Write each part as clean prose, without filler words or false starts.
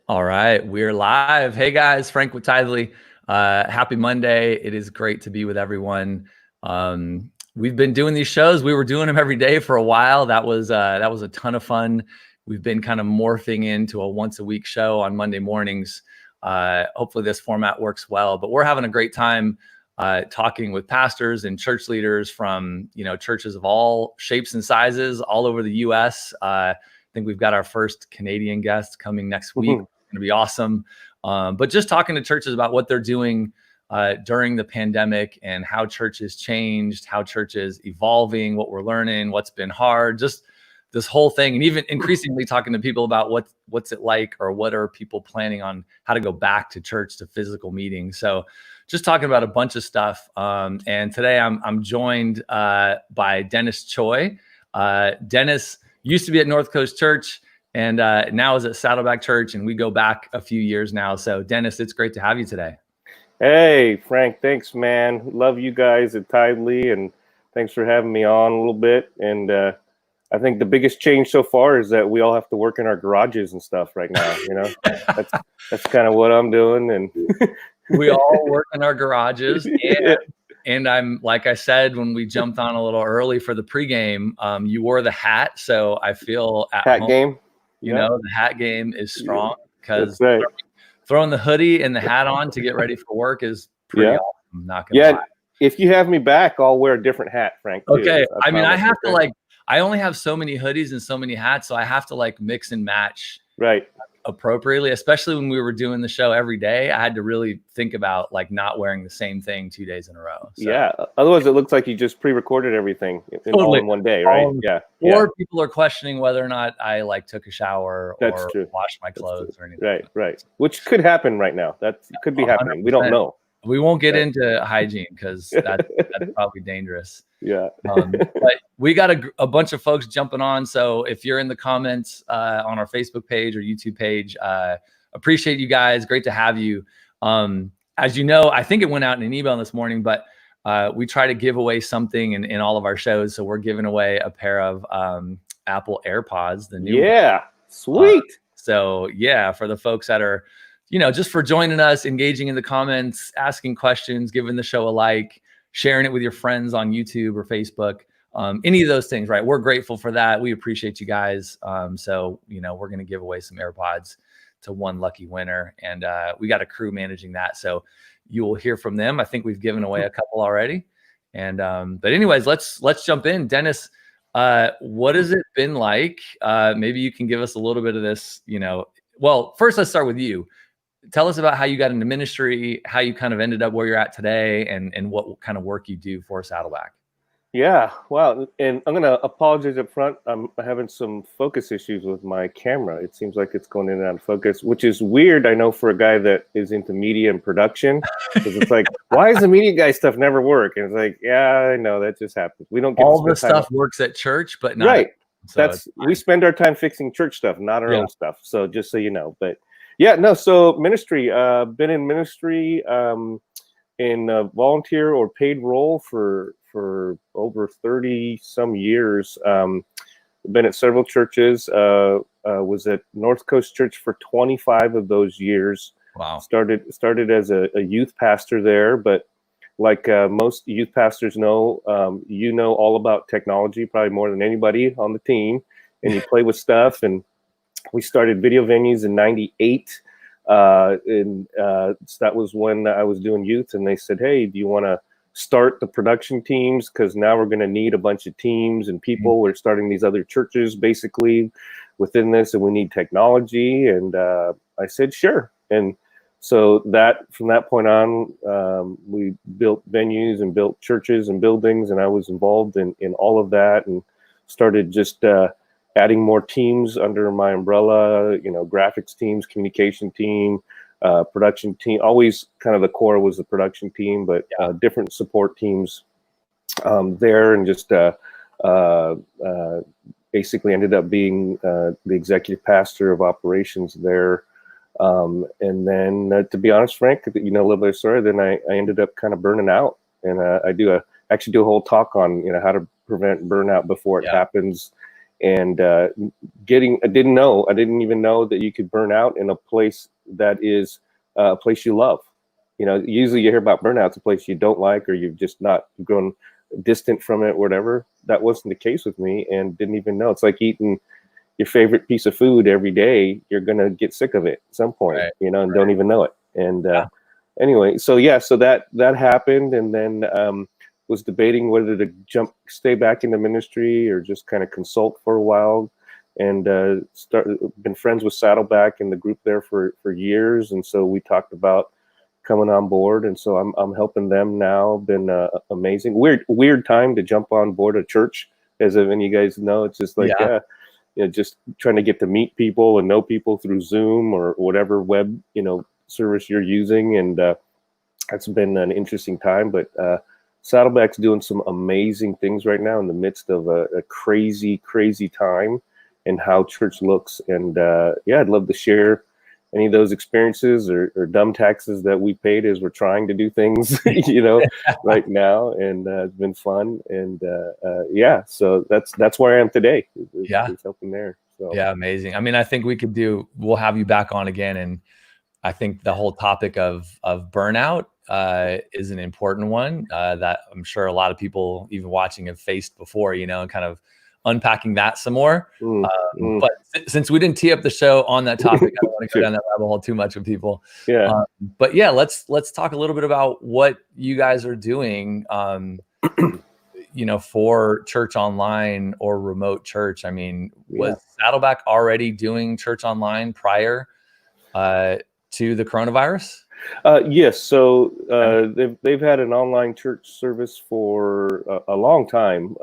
All right, we're live. Hey guys, Frank with Tithely. Happy Monday. It is great to be with everyone. We've been doing these shows. We were doing them every day for a while. That was a ton of fun. We've been kind of morphing into a once a week show on Monday mornings. Hopefully this format works well, but we're having a great time talking with pastors and church leaders from churches of all shapes and sizes all over the U.S. I think we've got our first Canadian guest coming next week. Going to be awesome. But just talking to churches about what they're doing during the pandemic and how church has changed, how church is evolving, what we're learning, what's been hard, just this whole thing. And even increasingly talking to people about what's it like, or what are people planning on how to go back to church, to physical meetings. So just talking about a bunch of stuff. And today I'm joined by Dennis Choy. Dennis used to be at North Coast Church, and now is at Saddleback Church, and we go back a few years now. So Dennis, it's great to have you today. Hey, Frank, thanks, man. Love you guys at Tithely, and thanks for having me on a little bit. And I think the biggest change so far is that we all have to work in our garages and stuff right now. That's kind of what I'm doing. And we all work in our garages. And I'm, like I said, when we jumped on a little early for the pregame, you wore the hat. So I feel at hat home. Game. The hat game is strong, because throwing the hoodie and the hat on to get ready for work is pretty awesome. Not gonna lie. If you have me back, I'll wear a different hat, Frank. Okay. I mean, I have to I only have so many hoodies and so many hats, so I have to mix and match appropriately, especially when we were doing the show every day. I had to really think about not wearing the same thing 2 days in a row. So. Yeah. Otherwise, it looks like you just pre-recorded everything all in one day, right? Or people are questioning whether or not I took a shower or washed my clothes or anything. Right. Which could happen right now. That could be happening. We don't know. We won't get into hygiene, because that's probably dangerous. Yeah. But we got a bunch of folks jumping on. So if you're in the comments on our Facebook page or YouTube page, appreciate you guys. Great to have you. As you know, I think it went out in an email this morning, but we try to give away something in all of our shows. So we're giving away a pair of Apple AirPods, the new one. Sweet. So for the folks that are, just for joining us, engaging in the comments, asking questions, giving the show a like, sharing it with your friends on YouTube or Facebook, any of those things, right? We're grateful for that. We appreciate you guys. So, we're going to give away some AirPods to one lucky winner, and we got a crew managing that. So you will hear from them. I think we've given away a couple already. And, but anyways, let's jump in. Dennis, what has it been like? Maybe you can give us a little bit of this, well, first let's start with you. Tell us about how you got into ministry, how you kind of ended up where you're at today, and what kind of work you do for Saddleback. Yeah, wow. And I'm going to apologize up front. I'm having some focus issues with my camera. It seems like it's going in and out of focus, which is weird, I know, for a guy that is into media and production. Because it's like, why does the media guy stuff never work? And it's like, yeah, I know, that just happens. We don't get all the stuff works at church, but not. Right. So we spend our time fixing church stuff, not our own stuff. So just so you know. But so ministry, been in ministry in a volunteer or paid role for over 30 some years. Been at several churches, was at North Coast Church for 25 of those years. Wow. Started as a youth pastor there, but like most youth pastors know, all about technology, probably more than anybody on the team, and you play with stuff. And we started video venues in 98. And that was when I was doing youth, and they said, hey, do you want to start the production teams? Because now we're going to need a bunch of teams and people. We're starting these other churches basically within this, and we need technology. And I said, sure. And so from that point on, we built venues and built churches and buildings, and I was involved in all of that, and started just adding more teams under my umbrella, graphics teams, communication team, production team. Always kind of the core was the production team, but different support teams there, and just basically ended up being the executive pastor of operations there. And then to be honest, Frank, a little bit of story, then I ended up kind of burning out, and I actually do a whole talk on how to prevent burnout before it happens. and I didn't even know that you could burn out in a place that is a place you love. Usually you hear about burnouts, a place you don't like, or you've grown distant from it, whatever. That wasn't the case with me, and didn't even know. It's like eating your favorite piece of food every day. You're going to get sick of it at some point, Right. and Right. don't even know it. And anyway, so that happened, and then was debating whether to stay back in the ministry or just kind of consult for a while. And been friends with Saddleback and the group there for years, and so we talked about coming on board, and so I'm helping them now. Been amazing. Weird time to jump on board a church, as if any of you guys know. It's just like just trying to get to meet people and know people through Zoom or whatever web service you're using, and that's been an interesting time. But Saddleback's doing some amazing things right now in the midst of a crazy time and how church looks. And I'd love to share any of those experiences or dumb taxes that we paid as we're trying to do things, right now. And it's been fun. And so that's where I am today. Is helping there. So yeah, amazing. I mean, I think we'll have you back on again. And I think the whole topic of burnout is an important one that I'm sure a lot of people even watching have faced before, and kind of unpacking that some more. But since we didn't tee up the show on that topic, I don't want to go down that rabbit hole too much with people. Yeah. But yeah, let's talk a little bit about what you guys are doing, for church online or remote church. I mean, was Saddleback already doing church online prior to the coronavirus? Yes. So they've had an online church service for a long time,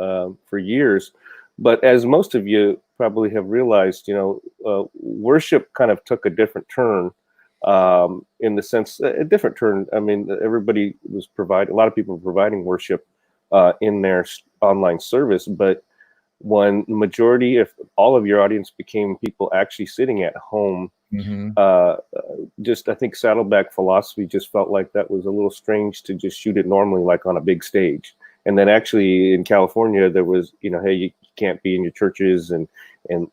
for years. But as most of you probably have realized, worship kind of took a different turn, in the sense, a different turn. I mean, a lot of people were providing worship in their online service, but when the majority, if all of your audience became people actually sitting at home, I think Saddleback philosophy just felt like that was a little strange to just shoot it normally, like on a big stage. And then actually in California, there was, hey, you can't be in your churches and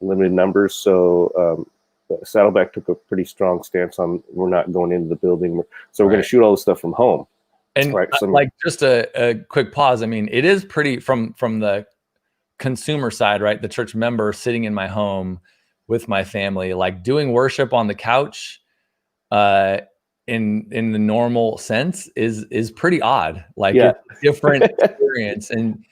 limited numbers. So Saddleback took a pretty strong stance on, we're not going into the building. So we're going to shoot all the stuff from home. And just a quick pause. I mean, it is pretty from the consumer side, right? The church member sitting in my home with my family, like doing worship on the couch, in the normal sense is pretty odd. Like it's a different experience. And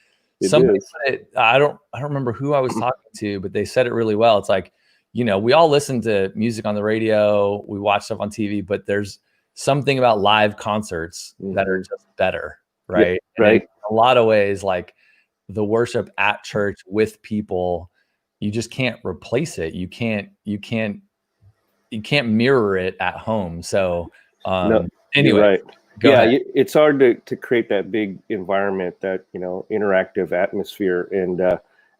somebody said it, I don't remember who I was talking to, but they said it really well. It's like, we all listen to music on the radio, we watch stuff on TV, but there's something about live concerts that are just better. Right. Yeah, right. In a lot of ways, like the worship at church with people, you just can't replace it. You can't mirror it at home. So anyway, right. It's hard to create that big environment, that interactive atmosphere, and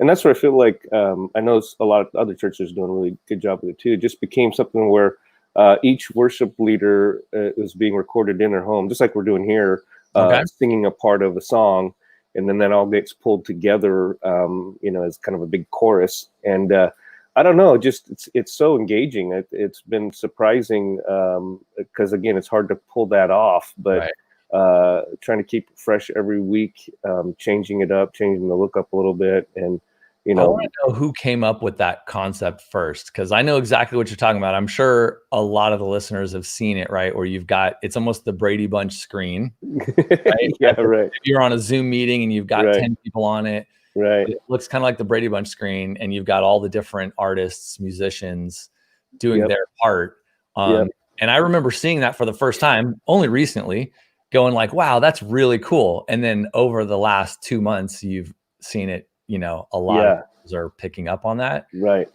that's where I feel like I know a lot of other churches are doing a really good job with it too. It just became something where each worship leader is being recorded in their home, just like we're doing here, singing a part of a song, and then that all gets pulled together, as kind of a big chorus. And I don't know, just it's so engaging. It's been surprising because again, it's hard to pull that off, but trying to keep it fresh every week, changing it up, changing the look up a little bit, and I want to know who came up with that concept first, because I know exactly what you're talking about. I'm sure a lot of the listeners have seen it, right? Where it's almost the Brady Bunch screen, right? Right. You're on a Zoom meeting and you've got 10 people on it. Right. It looks kind of like the Brady Bunch screen, and you've got all the different artists, musicians doing their part. And I remember seeing that for the first time only recently, going like, wow, that's really cool. And then over the last 2 months, you've seen it, a lot of people are picking up on that. Right.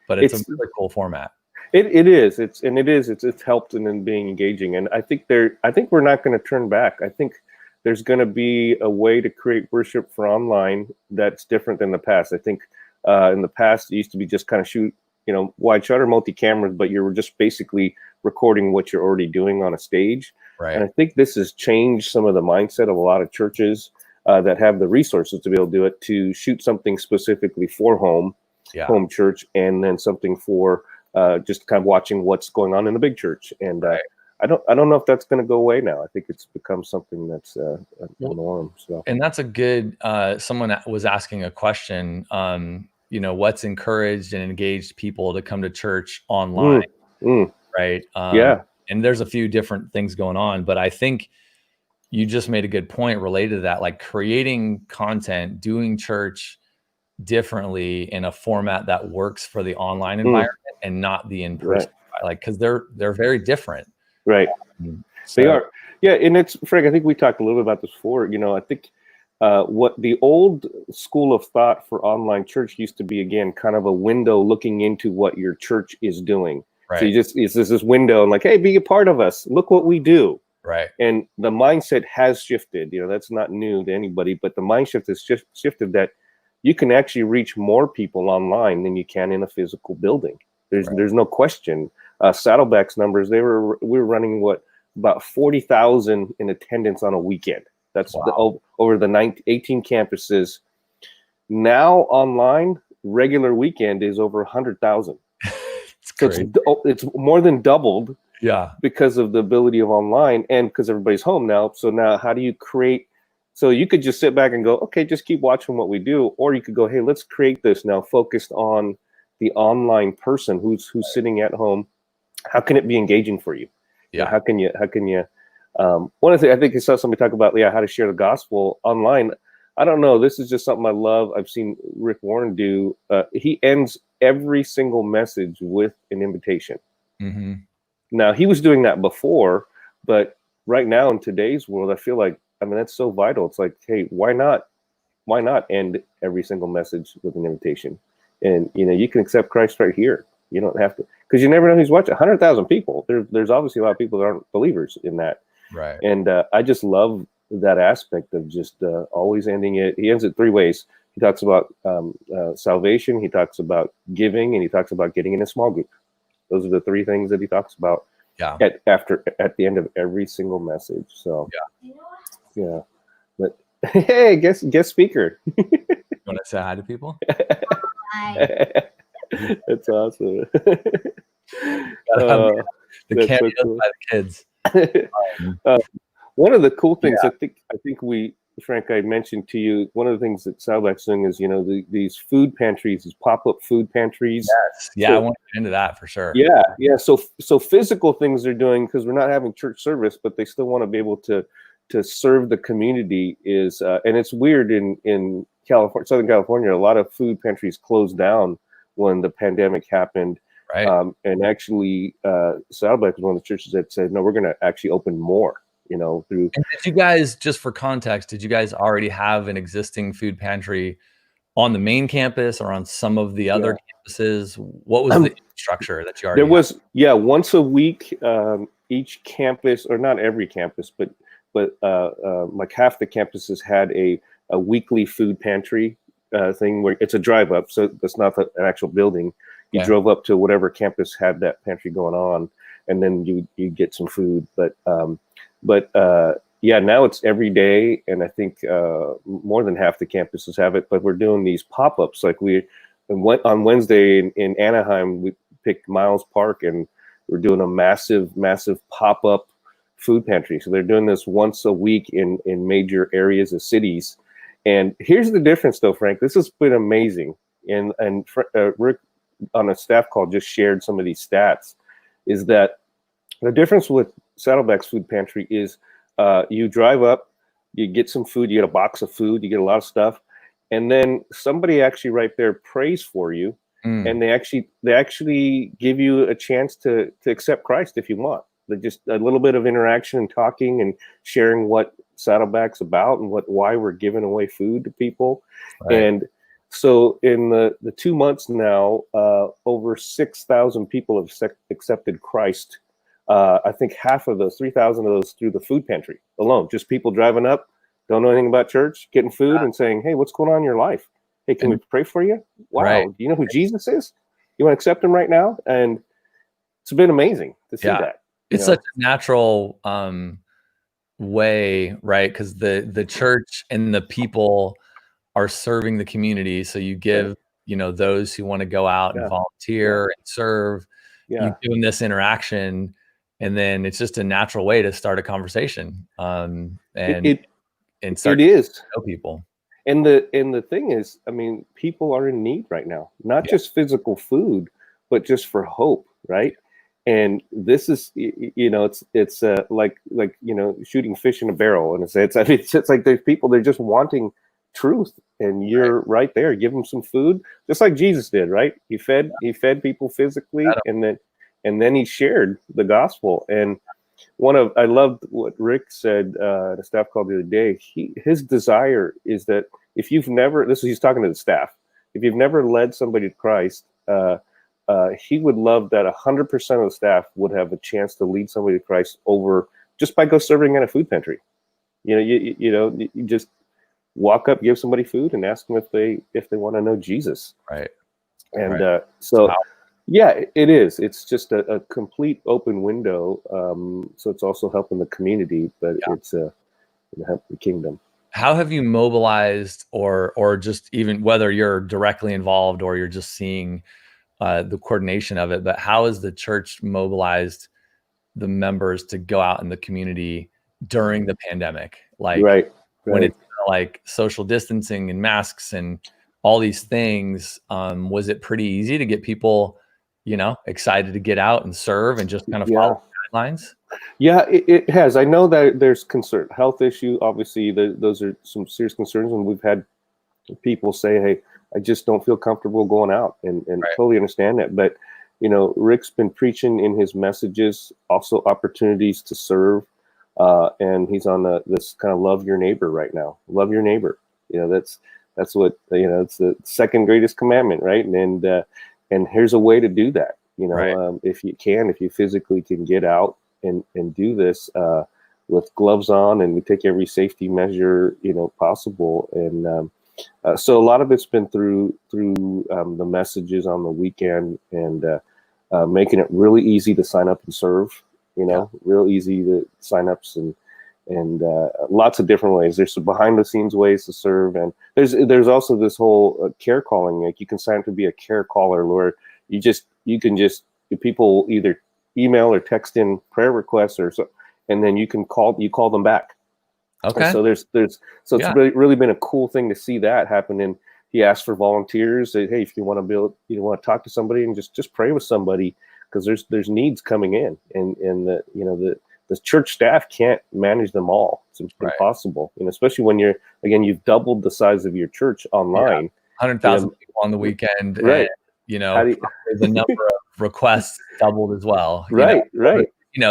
But it's a really cool format. It is. It's helped in being engaging. And I think we're not going to turn back. I think there's going to be a way to create worship for online that's different than the past. I think in the past, it used to be just kind of shoot, wide shutter, multi-cameras, but you were just basically recording what you're already doing on a stage. Right. And I think this has changed some of the mindset of a lot of churches. that have the resources to be able to do it, to shoot something specifically for home church, and then something for just kind of watching what's going on in the big church. And I don't know if that's going to go away now. I think it's become something that's a norm. So, and that's a good. Someone was asking a question. What's encouraged and engaged people to come to church online, right? And there's a few different things going on, but I think you just made a good point related to that, like creating content, doing church differently in a format that works for the online environment and not the in-person, like, because they're very different. Right. So, they are. Yeah. And it's, Frank, I think we talked a little bit about this before. I think what the old school of thought for online church used to be, again, kind of a window looking into what your church is doing. Right. So it's this window and like, hey, be a part of us. Look what we do. Right. And the mindset has shifted. That's not new to anybody, but the mindset has shifted that you can actually reach more people online than you can in a physical building. There's no question. Saddleback's numbers, we were running about 40,000 in attendance on a weekend. That's over the 18 campuses. Now online, regular weekend is over 100,000. So it's more than doubled. Yeah. Because of the ability of online and because everybody's home now. So now how do you create? So you could just sit back and go, okay, just keep watching what we do. Or you could go, hey, let's create this now focused on the online person who's sitting at home. How can it be engaging for you? Yeah. How can you one of the things I think I saw somebody talk about, how to share the gospel online. I don't know. This is just something I love. I've seen Rick Warren do. He ends every single message with an invitation. Mm-hmm. Now, he was doing that before, but right now in today's world, I feel like, that's so vital. It's like, hey, why not end every single message with an invitation? And, you can accept Christ right here. You don't have to, because you never know who's watching. 100,000 people. There's obviously a lot of people that aren't believers in that. Right. And I just love that aspect of just always ending it. He ends it three ways. He talks about salvation. He talks about giving, and he talks about getting in a small group. Those are the three things that he talks about at the end of every single message. So yeah. But hey, guest speaker. You want to say hi to people? Hi. That's awesome. The cameos so cool. By the kids. One of the cool things I think Frank, I mentioned to you, one of the things that Saddleback's doing is, these food pantries, these pop-up food pantries. Yes. Yeah, so, I want to get into that for sure. Yeah. So physical things they're doing, because we're not having church service, but they still want to be able to serve the community is, and it's weird in California, Southern California, a lot of food pantries closed down when the pandemic happened. Right. And actually, Saddleback was one of the churches that said, no, we're going to actually open more. Through. And did you guys, just for context, did you guys already have an existing food pantry on the main campus or on some of the other campuses? What was the structure that you already had? Once a week, each campus, or not every campus, but like half the campuses had a weekly food pantry thing where it's a drive up. So that's not an actual building. You drove up to whatever campus had that pantry going on, and then you get some food. But now it's every day, and I think more than half the campuses have it. But we're doing these pop-ups. Like on Wednesday in Anaheim, we picked Miles Park, and we're doing a massive pop-up food pantry. So they're doing this once a week in major areas of cities. And here's the difference, though, Frank. This has been amazing. And Rick on a staff call just shared some of these stats. Is that the difference with Saddleback's food pantry is you drive up, you get some food, you get a box of food, you get a lot of stuff, and then somebody actually right there prays for you, and they actually give you a chance to accept Christ if you want. Just a little bit of interaction and talking and sharing what Saddleback's about and why we're giving away food to people. Right. And so in the 2 months now, over 6,000 people have accepted Christ. I think half of those, 3,000 of those, through the food pantry alone. Just people driving up, don't know anything about church, getting food and saying, hey, what's going on in your life? Hey, can we pray for you? Wow. Right. Do you know who Jesus is? You want to accept him right now? And it's been amazing to see that. It's such a natural way, right? Because the church and the people are serving the community. So you give, those who want to go out and volunteer and serve, you give them this interaction, and then it's just a natural way to start a conversation. And start it is to know people. And the thing is, I mean, people are in need right now, not just physical food, but just for hope, right? And this is, it's like shooting fish in a barrel, and it's like there's people, they're just wanting truth, and you're right there. Give them some food, just like Jesus did, right? He fed people physically, and then he shared the gospel. And I loved what Rick said at a staff call the other day. His desire is that if you've never, he's talking to the staff, if you've never led somebody to Christ, he would love that 100% of the staff would have a chance to lead somebody to Christ over just by go serving at a food pantry. You just walk up, give somebody food, and ask them if they want to know Jesus. Right. And so. Wow. Yeah, it is. It's just a complete open window. So it's also helping the community, but it's help the kingdom. How have you mobilized, or just even whether you're directly involved or you're just seeing the coordination of it, but how has the church mobilized the members to go out in the community during the pandemic? Like when it's like social distancing and masks and all these things, was it pretty easy to get people excited to get out and serve and just kind of follow guidelines? Yeah, it has. I know that there's concern, health issue. Obviously, those are some serious concerns, and we've had people say, "Hey, I just don't feel comfortable going out," and totally understand that. But Rick's been preaching in his messages also opportunities to serve, and he's on this kind of love your neighbor right now. Love your neighbor. That's what it's the second greatest commandment, right? And here's a way to do that, if you physically can get out and do this with gloves on, and we take every safety measure, possible. And so a lot of it's been through the messages on the weekend, and making it really easy to sign up and serve, real easy to sign ups, and lots of different ways. There's some behind the scenes ways to serve, and there's also this whole care calling. Like you can sign up to be a care caller, where people either email or text in prayer requests or so, and then you call them back. Okay. And so it's really been a cool thing to see that happen. And he asked for volunteers. That, hey, if you want to talk to somebody and just pray with somebody, because there's needs coming in, and the church staff can't manage them all. It's impossible, especially when you've doubled the size of your church online. 100,000 people on the weekend, right? And, the number of requests doubled as well. Right.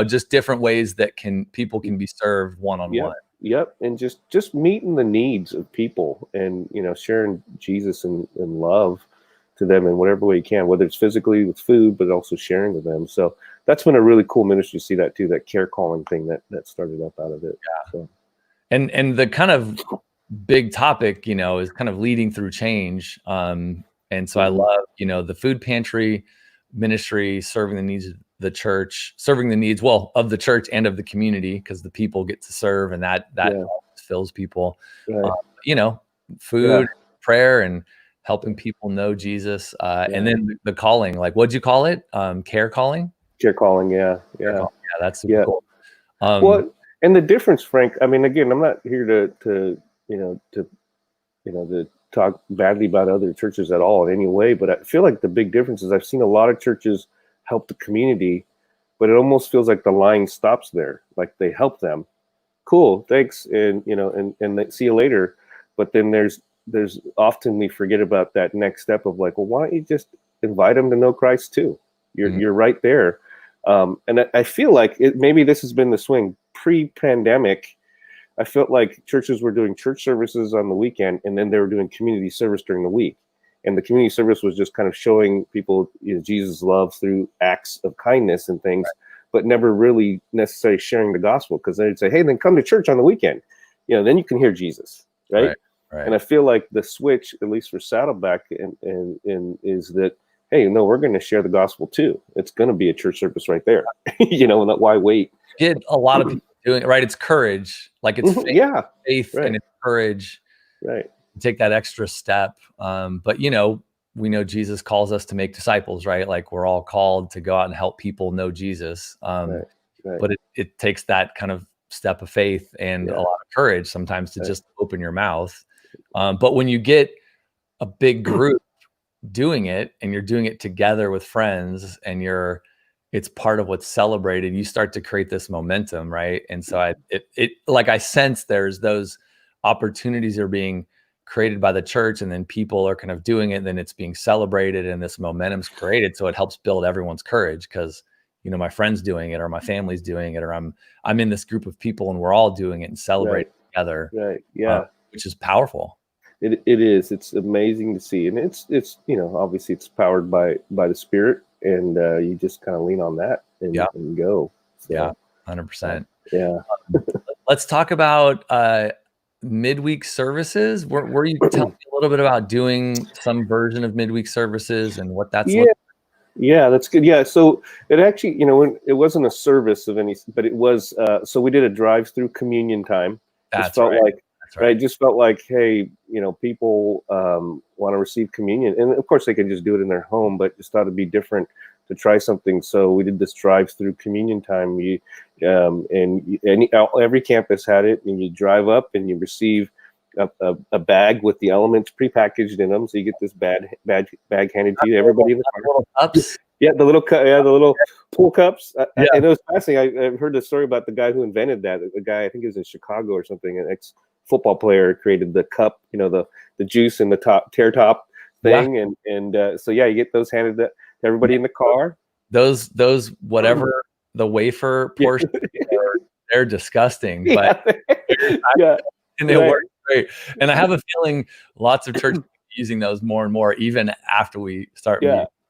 Just different ways that people can be served one-on-one. Yep, and just meeting the needs of people, and sharing Jesus and love to them in whatever way you can, whether it's physically with food, but also sharing with them. So that's been a really cool ministry to see that too, that care calling thing that started up out of it. Yeah. So. And the kind of big topic, is kind of leading through change. And so I love, the food pantry ministry, serving the needs of the church, serving the needs, of the church and of the community, because the people get to serve, and that fills people. Right. Food, prayer, and helping people know Jesus. And then the calling, like, what'd you call it? Care calling? Care calling, yeah. That's super cool. And the difference, Frank, I mean, again, I'm not here to talk badly about other churches at all in any way, but I feel like the big difference is I've seen a lot of churches help the community, but it almost feels like the line stops there. Like they help them. Cool, thanks. And, and see you later. But then there's often we forget about that next step of like, well, why don't you just invite them to know Christ too? You're right there. And I feel like maybe this has been the swing pre-pandemic. I felt like churches were doing church services on the weekend, and then they were doing community service during the week. And the community service was just kind of showing people Jesus' love through acts of kindness and things, but never really necessarily sharing the gospel, because they'd say, hey, then come to church on the weekend. Then you can hear Jesus, right? And I feel like the switch, at least for Saddleback, and is that, hey, no, we're going to share the gospel too. It's going to be a church service right there. Why wait? Get a lot of people doing it, right? It's courage. Like it's faith right. and it's courage. Right. Take that extra step. But we know Jesus calls us to make disciples, right? Like we're all called to go out and help people know Jesus. Right. But it takes that kind of step of faith and a lot of courage sometimes to just open your mouth. But when you get a big group doing it and you're doing it together with friends and it's part of what's celebrated, you start to create this momentum, right? And so I sense there's those opportunities are being created by the church, and then people are kind of doing it, and then it's being celebrated and this momentum's created. So it helps build everyone's courage because my friend's doing it or my family's doing it, or I'm in this group of people and we're all doing it and celebrating together. Right. Yeah. Which is powerful. It is. It's amazing to see. And it's obviously it's powered by the Spirit, and you just kind of lean on that and go. So, yeah. 100%. Yeah. Let's talk about midweek services. Were you telling me a little bit about doing some version of midweek services and what that's like? Yeah, that's good. Yeah, so it actually, when it wasn't a service of any, but it was. So we did a drive-through communion time. That's right. Just felt like, hey, people want to receive communion, and of course they can just do it in their home, but just thought it'd be different to try something. So we did this drive-through communion time. Every campus had it, and you drive up and you receive a bag with the elements prepackaged in them. So you get this bag handed to you. Everybody in the car. Little cups. Yeah, the little pool cups. And it was fascinating. I've heard the story about the guy who invented that. The guy, I think he was in Chicago or something, an ex-football player, created the cup, the juice in the top tear top thing. Yeah. So you get those handed to everybody in the car. Those whatever the wafer portion, they're disgusting, but and they work great. And I have a feeling lots of churches are using those more and more, even after we start.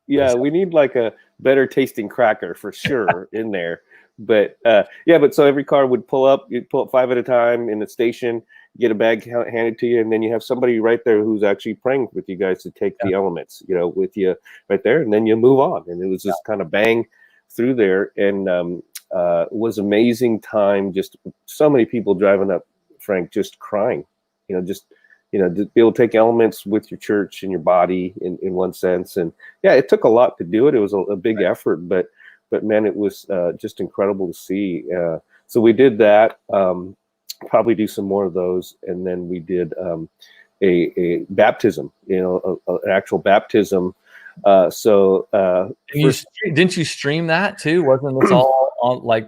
Yeah, we need like a better tasting cracker for sure in there. But but so every car would pull up. You'd pull up 5 at a time in the station, get a bag handed to you, and then you have somebody right there who's actually praying with you guys to take the elements, with you right there, and then you move on. And it was just kind of bang through there, and it was amazing time. Just so many people driving up, Frank, just crying, to be able to take elements with your church and your body in one sense. And it took a lot to do it. It was a big effort, but man, it was just incredible to see. So we did that, probably do some more of those. And then we did a baptism, an actual baptism. Didn't you stream that too? Wasn't this all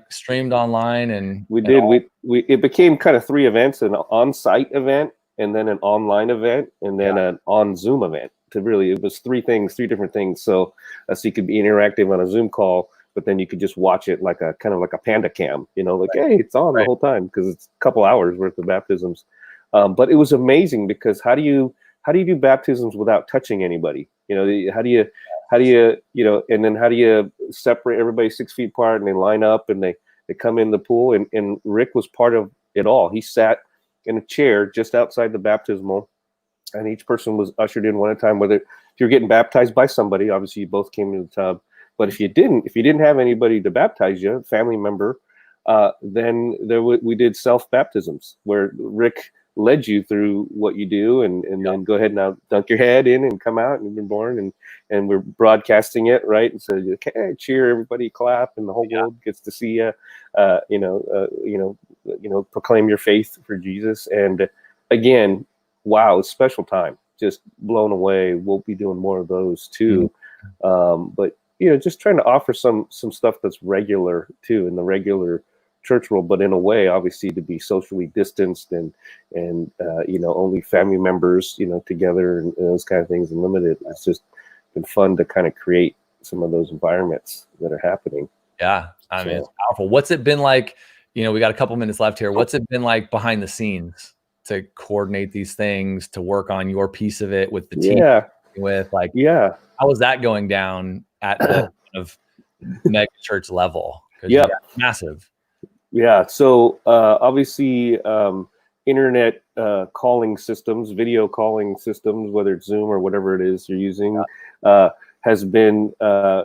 streamed online? And we did. It became kind of 3 events: an on-site event, and then an online event, and then an on Zoom event. It was 3 different things. So you could be interactive on a Zoom call, but then you could just watch it like a kind of like a panda cam, hey, it's on the whole time, because it's a couple hours worth of baptisms. But it was amazing, because how do you do baptisms without touching anybody? How do you and then how do you separate everybody 6 feet apart, and they line up and they come in the pool, and Rick was part of it all. He sat in a chair just outside the baptismal, and each person was ushered in one at a time. Whether if you're getting baptized by somebody, obviously you both came into the tub. But if you didn't have anybody to baptize you, family member, then we did self baptisms where Rick led you through what you do, and then go ahead and now dunk your head in and come out, and you've been born, and we're broadcasting it, right? And so cheer, everybody clap, and the whole world gets to see you, proclaim your faith for Jesus. And again, wow, it's a special time, just blown away. We'll be doing more of those too. But just trying to offer some stuff that's regular too, in the regular church world, but in a way, obviously, to be socially distanced and only family members, together, and those kind of things, and limited. It's just been fun to kind of create some of those environments that are happening. Yeah, I mean, it's powerful. What's it been like? We got a couple minutes left here. What's it been like behind the scenes to coordinate these things, to work on your piece of it with the team? How was that going down at the kind of mega church level? Massive. Yeah. So obviously, internet calling systems, video calling systems, whether it's Zoom or whatever it is you're using, has been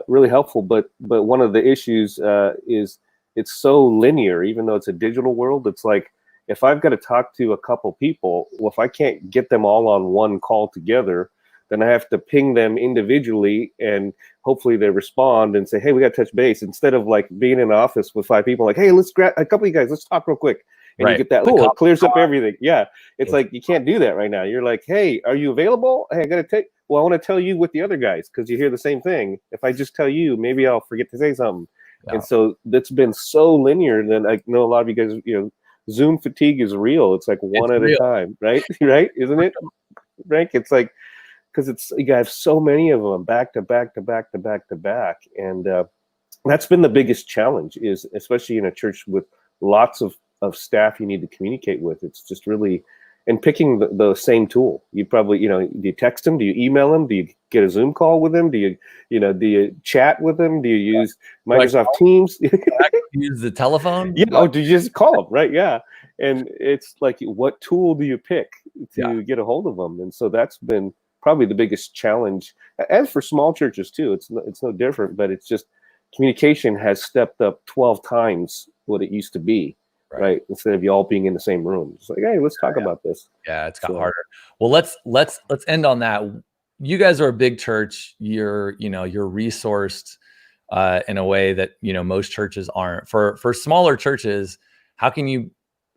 really helpful. But one of the issues is it's so linear, even though it's a digital world. It's like, if I've got to talk to a couple people, well, if I can't get them all on one call together, then I have to ping them individually, and hopefully they respond and say, hey, we got to touch base, instead of like being in an office with 5 people, like, hey, let's grab a couple of you guys, let's talk real quick. And you get that, cool, it clears up everything. Yeah. It's like, you can't do that right now. You're like, hey, are you available? Hey, I got to well, I want to tell you with the other guys, because you hear the same thing. If I just tell you, maybe I'll forget to say something. Yeah. And so that's been so linear that I know a lot of you guys, Zoom fatigue is real. It's like one at a time, right? Right? Isn't it, Frank? It's like, because you have so many of them back to back to back to back to back. And that's been the biggest challenge, is especially in a church with lots of staff you need to communicate with. It's just really, and picking the same tool. You probably, do you text them? Do you email them? Do you get a Zoom call with them? Do you chat with them? Do you use Microsoft Teams? Use the telephone? Yeah. Oh, do you just call them? Right. Yeah. And it's like, what tool do you pick to get a hold of them? And so that's been probably the biggest challenge. And for small churches too, it's no different, but it's just communication has stepped up 12 times what it used to be. Right. Instead of you all being in the same room. It's like, hey, let's talk about this. Yeah, it's got harder. Well, let's end on that. You guys are a big church. You're resourced in a way that most churches aren't. For smaller churches, how can you,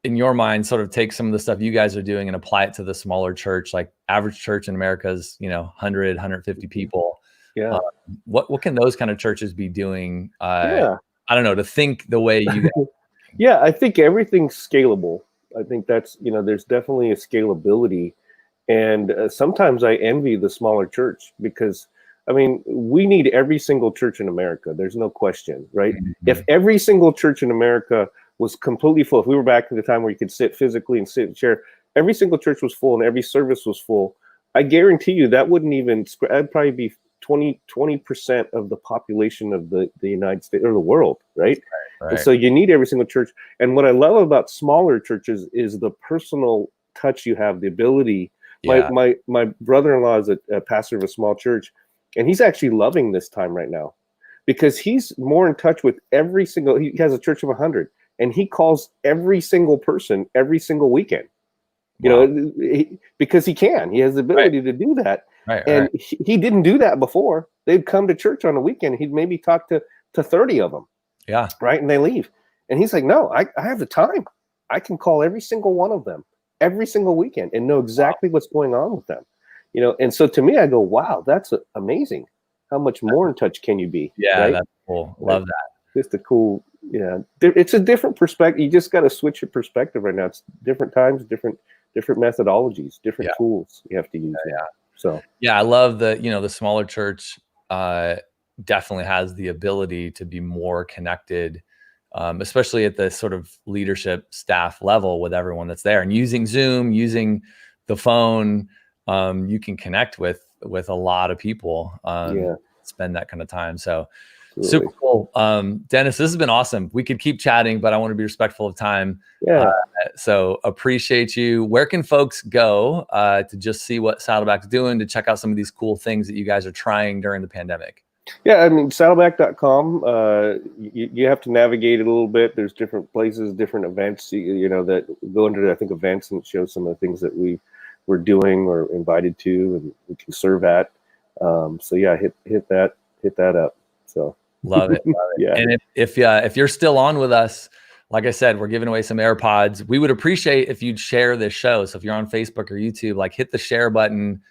in your mind, sort of take some of the stuff you guys are doing and apply it to the smaller church? Like, average church in America is 100, 150 people. Yeah. What can those kind of churches be doing? I don't know, to think the way you guys. Yeah, I think everything's scalable. I think that's, there's definitely a scalability. And sometimes I envy the smaller church, because, we need every single church in America. There's no question, right? Mm-hmm. If every single church in America was completely full, if we were back in the time where you could sit physically and sit in a chair, every single church was full and every service was full, I guarantee you that wouldn't even, that'd probably be 20% of the population of the United States or the world, right? And so you need every single church. And what I love about smaller churches is the personal touch you have, the ability. My brother-in-law is a pastor of a small church, and he's actually loving this time right now, because he's more in touch with every single, he has a church of 100, and he calls every single person every single weekend. Because he has the ability to do that. He didn't do that before. They'd come to church on a weekend. He'd maybe talk to 30 of them. Yeah. Right. And they leave. And he's like, no, I have the time. I can call every single one of them every single weekend and know exactly what's going on with them. And so to me, I go, wow, that's amazing. How much more in touch can you be? Yeah. Right? That's cool. Love that. Just a cool, it's a different perspective. You just got to switch your perspective right now. It's different times, different methodologies, different tools you have to use. Yeah. So I love the smaller church definitely has the ability to be more connected, especially at the sort of leadership staff level with everyone that's there, and using Zoom, using the phone, you can connect with a lot of people, spend that kind of time. So super cool. Dennis, this has been awesome. We could keep chatting, but I want to be respectful of time. So appreciate you. Where can folks go to just see what Saddleback's doing, to check out some of these cool things that you guys are trying during the pandemic? Yeah, saddleback.com. You have to navigate it a little bit. There's different places, different events, that go under, I think, events, and show some of the things that we're doing or invited to and we can serve at. So yeah, hit that up. So love it. Yeah. And if you're still on with us, like I said, we're giving away some AirPods. We would appreciate if you'd share this show. So if you're on Facebook or YouTube, hit the share button,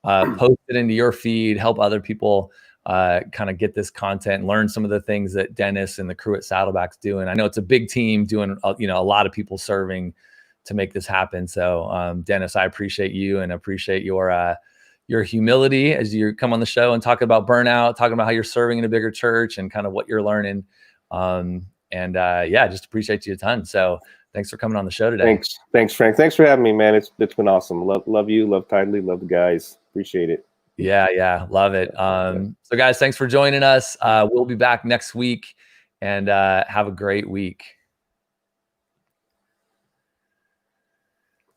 post it into your feed, help other people kind of get this content, learn some of the things that Dennis and the crew at Saddleback's doing. I know it's a big team doing, a lot of people serving to make this happen. So Dennis, I appreciate you and appreciate your humility as you come on the show and talk about burnout, talking about how you're serving in a bigger church and kind of what you're learning. Just appreciate you a ton. So thanks for coming on the show today. Thanks, Frank. Thanks for having me, man. It's been awesome. Love you, love Tithely, love the guys. Appreciate it. Yeah. Love it. So guys, thanks for joining us. We'll be back next week, and have a great week.